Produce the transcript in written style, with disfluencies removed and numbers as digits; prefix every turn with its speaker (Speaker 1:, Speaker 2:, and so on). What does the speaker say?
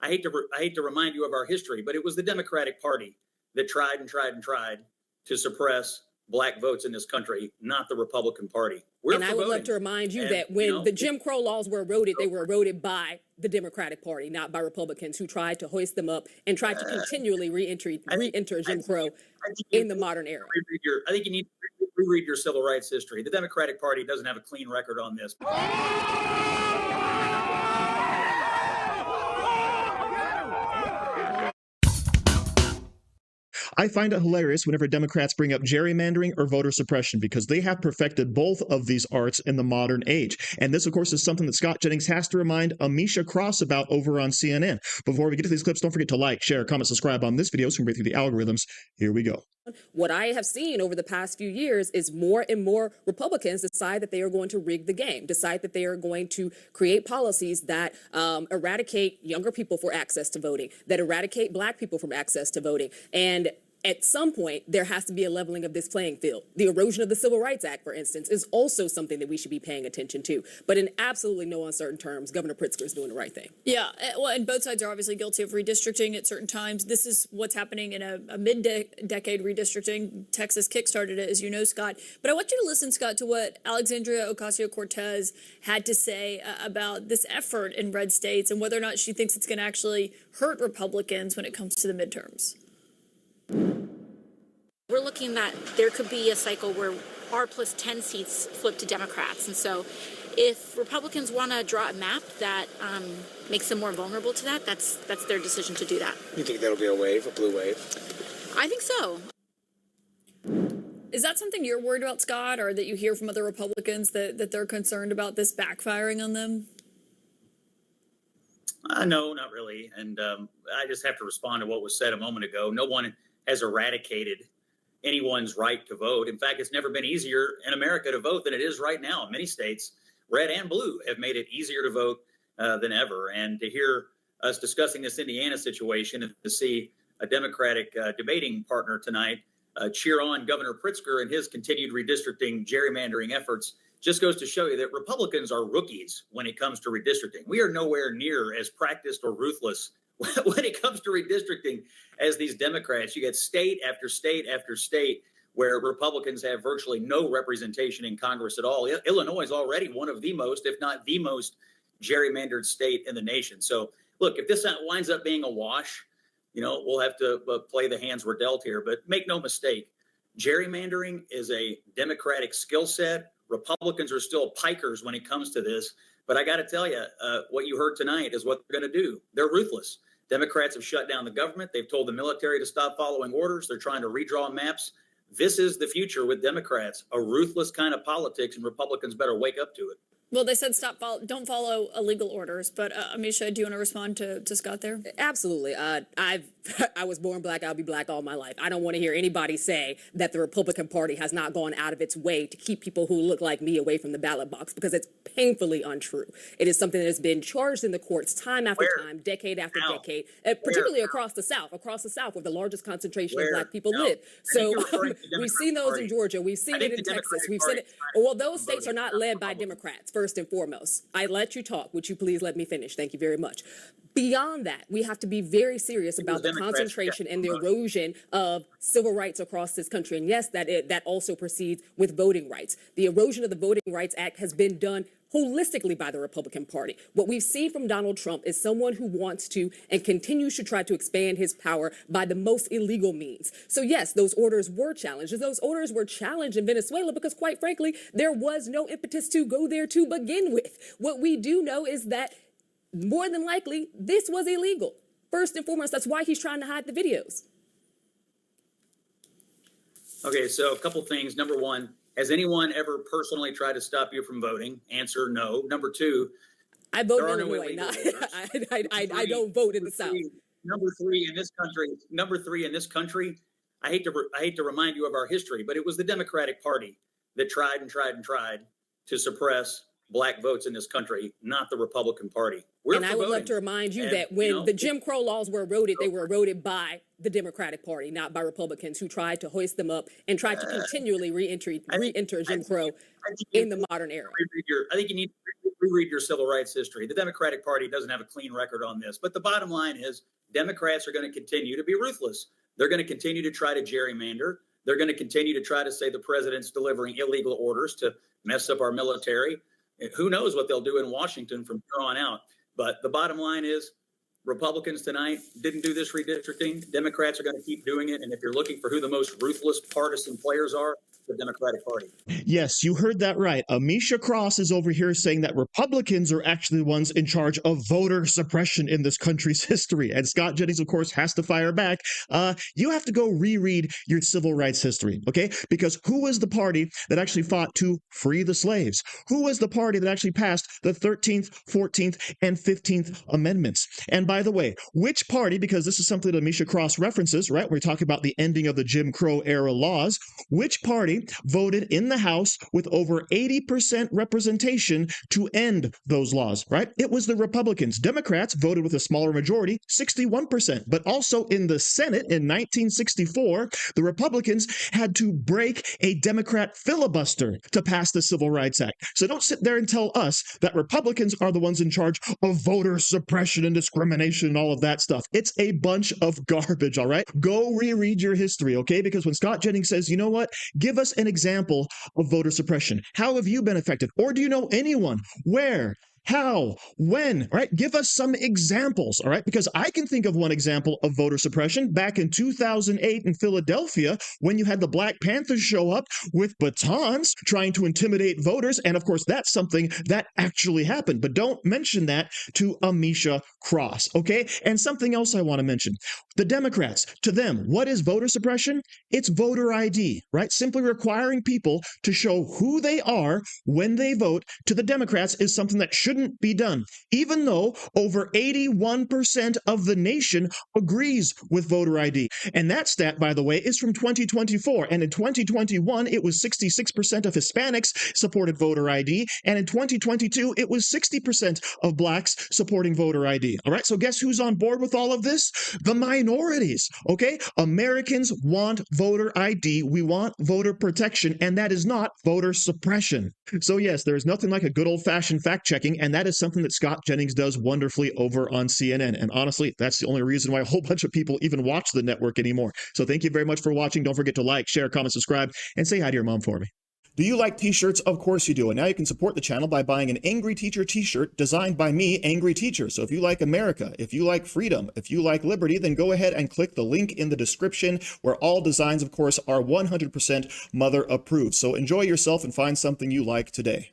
Speaker 1: I hate to remind you of our history, but it was the Democratic Party that tried and tried and tried to suppress black votes in this country, not the Republican Party.
Speaker 2: And I would love to remind you that when the Jim Crow laws were eroded, they were eroded by the Democratic Party, not by Republicans who tried to hoist them up and tried to continually re-enter Jim Crow in the modern era.
Speaker 1: I think you need to reread your civil rights history. The Democratic Party doesn't have a clean record on this.
Speaker 3: I find it hilarious whenever Democrats bring up gerrymandering or voter suppression because they have perfected both of these arts in the modern age. And this, of course, is something that Scott Jennings has to remind Amisha Cross about over on CNN. Before we get to these clips, don't forget to like, share, comment, subscribe on this video so we can break through the algorithms. Here we go.
Speaker 2: What I have seen over the past few years is more and more Republicans decide that they are going to rig the game, decide that they are going to create policies that eradicate younger people for access to voting, that eradicate black people from access to voting. And at some point, there has to be a leveling of this playing field. The erosion of the Civil Rights Act, for instance, is also something that we should be paying attention to. But in absolutely no uncertain terms, Governor Pritzker is doing the right thing.
Speaker 4: Yeah, well, and both sides are obviously guilty of redistricting at certain times. This is what's happening in a mid-decade redistricting. Texas kickstarted it, as you know, Scott. But I want you to listen, Scott, to what Alexandria Ocasio-Cortez had to say about this effort in red states and whether or not she thinks it's going to actually hurt Republicans when it comes to the midterms.
Speaker 5: We're looking that there could be a cycle where R plus 10 seats flip to Democrats. And so if Republicans want to draw a map that makes them more vulnerable to that, that's their decision to do that.
Speaker 6: You think that'll be a wave, a blue wave?
Speaker 5: I think so.
Speaker 4: Is that something you're worried about, Scott, or that you hear from other Republicans that they're concerned about this backfiring on them?
Speaker 1: No, not really. And I just have to respond to what was said a moment ago. No one has eradicated anyone's right to vote. In fact, it's never been easier in America to vote than it is right now. Many states, red and blue, have made it easier to vote than ever. And to hear us discussing this Indiana situation and to see a Democratic debating partner tonight cheer on Governor Pritzker and his continued redistricting, gerrymandering efforts just goes to show you that Republicans are rookies when it comes to redistricting. We are nowhere near as practiced or ruthless when it comes to redistricting as these Democrats. You get state after state after state where Republicans have virtually no representation in Congress at all. Illinois is already one of the most, if not the most, gerrymandered state in the nation. So, look, if this winds up being a wash, we'll have to play the hands we're dealt here. But make no mistake, gerrymandering is a Democratic skill set. Republicans are still pikers when it comes to this. But I got to tell you, what you heard tonight is what they're going to do. They're ruthless. Democrats have shut down the government. They've told the military to stop following orders. They're trying to redraw maps. This is the future with Democrats, a ruthless kind of politics, and Republicans better wake up to it.
Speaker 4: Well, they said don't follow illegal orders. But Amisha, do you want to respond to Scott there?
Speaker 2: Absolutely. I was born black. I'll be black all my life. I don't want to hear anybody say that the Republican Party has not gone out of its way to keep people who look like me away from the ballot box, because it's painfully untrue. It is something that has been charged in the courts time after time, decade after decade, particularly across the South, where the largest concentration of black people live. So we've seen those in Georgia. We've seen it in Texas. We've seen it. Well, those states are not led by Democrats, first and foremost. I let you talk. Would you please let me finish? Thank you very much. Beyond that, we have to be very serious about the concentration and the erosion of civil rights across this country. And yes, that also proceeds with voting rights. The erosion of the Voting Rights Act has been done holistically by the Republican Party. What we've seen from Donald Trump is someone who wants to and continues to try to expand his power by the most illegal means. So yes, those orders were challenged. Those orders were challenged in Venezuela because, quite frankly, there was no impetus to go there to begin with. What we do know is that more than likely, this was illegal. First and foremost, that's why he's trying to hide the videos.
Speaker 1: Okay, so a couple things. Number one, has anyone ever personally tried to stop you from voting? Answer, no. Number two,
Speaker 2: I vote in Illinois. I don't vote in the South.
Speaker 1: Number three in this country, I hate to remind you of our history, but it was the Democratic Party that tried and tried and tried to suppress black votes in this country, not the Republican Party.
Speaker 2: And I would love to remind you that when the Jim Crow laws were eroded, they were eroded by the Democratic Party, not by Republicans who tried to hoist them up and tried to continually re-enter Jim Crow in the modern era.
Speaker 1: I think you need to reread your civil rights history. The Democratic Party doesn't have a clean record on this, but the bottom line is Democrats are going to continue to be ruthless. They're going to continue to try to gerrymander. They're going to continue to try to say the president's delivering illegal orders to mess up our military. Who knows what they'll do in Washington from here on out. But the bottom line is Republicans tonight didn't do this redistricting. Democrats are going to keep doing it. And if you're looking for who the most ruthless partisan players are, the Democratic Party.
Speaker 3: Yes, you heard that right. Amisha Cross is over here saying that Republicans are actually the ones in charge of voter suppression in this country's history. And Scott Jennings, of course, has to fire back. You have to go reread your civil rights history, okay? Because who was the party that actually fought to free the slaves? Who was the party that actually passed the 13th, 14th, and 15th Amendments? And by the way, which party, because this is something that Amisha Cross references, right? We're talking about the ending of the Jim Crow era laws. Which party voted in the House with over 80% representation to end those laws, right? It was the Republicans. Democrats voted with a smaller majority, 61%. But also in the Senate in 1964, the Republicans had to break a Democrat filibuster to pass the Civil Rights Act. So don't sit there and tell us that Republicans are the ones in charge of voter suppression and discrimination and all of that stuff. It's a bunch of garbage, all right? Go reread your history, okay? Because when Scott Jennings says, you know what, give us an example of voter suppression. How have you been affected? Or do you know anyone? Where? How? When? All right? Give us some examples, all right? Because I can think of one example of voter suppression back in 2008 in Philadelphia when you had the Black Panthers show up with batons trying to intimidate voters. And of course, that's something that actually happened. But don't mention that to Amisha Cross, okay? And something else I want to mention. The Democrats, to them, what is voter suppression? It's voter ID, right? Simply requiring people to show who they are when they vote to the Democrats is something that shouldn't be done, even though over 81% of the nation agrees with voter ID. And that stat, by the way, is from 2024. And in 2021, it was 66% of Hispanics supported voter ID. And in 2022, it was 60% of blacks supporting voter ID. All right, so guess who's on board with all of this? The minorities, okay? Americans want voter ID. We want voter protection, and that is not voter suppression. So yes, there's nothing like a good old-fashioned fact-checking, and that is something that Scott Jennings does wonderfully over on CNN. And honestly, that's the only reason why a whole bunch of people even watch the network anymore. So thank you very much for watching. Don't forget to like, share, comment, subscribe, and say hi to your mom for me. Do you like t-shirts? Of course you do. And now you can support the channel by buying an Angry Teacher t-shirt designed by me, Angry Teacher. So if you like America, if you like freedom, if you like liberty, then go ahead and click the link in the description where all designs, of course, are 100% mother approved. So enjoy yourself and find something you like today.